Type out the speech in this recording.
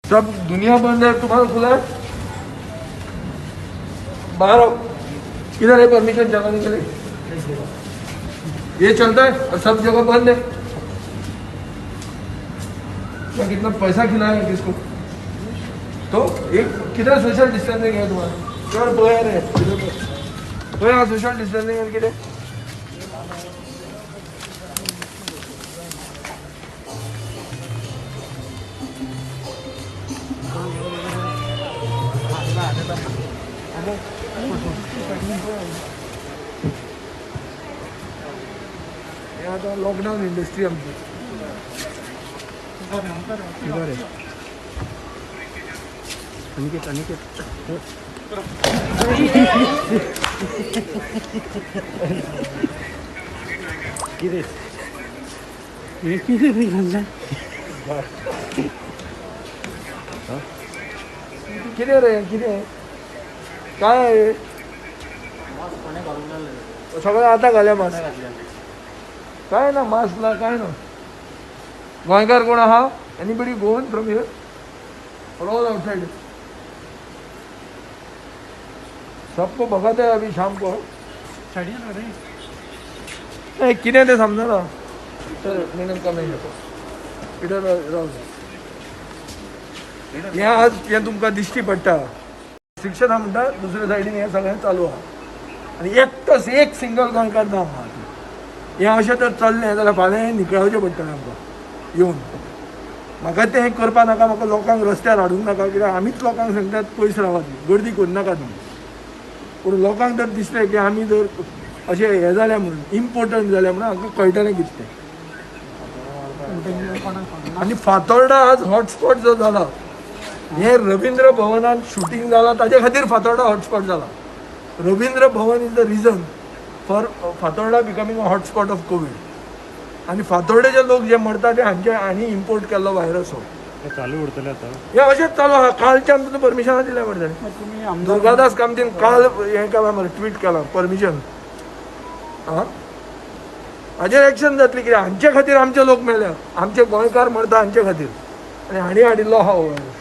सब दुनिया बंद है, तुम्हारा खुला है, बाहर आओ। किधर है परमिशन चलाने के लिए? ये चलता है और सब जगह बंद है। मैं कितना पैसा खिलाया किसको? तो एक किधर सोशल डिस्टेंसिंग है तुम्हारा? क्यों बाहर है? सोशल डिस्टेंसिंग के लिए आता लॉकडाउन इंडस्ट्री आमची किधर है? अनिकेत अनिकेत किधर किधर आहे किती आहे काय आहे? सगळं आता घाल्या मास्क काय ना मास्कला काय ना गोंयकार कोण आहा? एनीबडी गोवन फ्रॉम हियर और ऑल आउटसाइड? सबको भगत है अभी शाम को किने ते समजा ना मिनट का नाही येतो इधर राहू या आज या तुमका दिश्टी पडटा शिक्षण हा म्हणटा दुसऱ्या सायडीन हे सगळें चालू आहा आणि एकटोच एक सिंगल गोंयकार ना आहा हें अशें तर चल्लें जाल्यार फाल्यां निकळावचें पडटलें आमकां येवन म्हाका तें करपा नाका म्हाका लोकांक रस्त्यार हाडूंक नाका कित्याक आमीच लोकांक सांगतात पयस रावात गर्दी करूं नाका तुमी पूण लोकांक जर दिसलें की आमी जर अशें हें जालें म्हणून इम्पोर्टंट जालें म्हणून आमकां कळटलें कितें तें आनी फातोर्डा आज हॉटस्पॉट जो जाला हे रवींद्र भवनात शूटिंग जाला ताजे खातीर फातोर्डा हॉटस्पॉट जाला Ravindra Bhavan is the reason for Fatorda becoming a hotspot of covid आणि फातोर्डेचे लोक जे मरता ते हांचे आनी इम्पोर्ट केल्लो व्हायरस हो चालू उरतले आता हे अशेंच चालू आहा कालच्यान तुका परमिशन दिलें मरे दुर्गादास कामतीन काल हें केलां मरे ट्वीट केलां परमिशन आं हाजेर एक्शन जातली कित्याक हांचे खातीर आमचे लोक मेल्या आमचे गोंयकार मरता हांचे खातीर आनी हांणी हाडिल्लो हा व्हायरस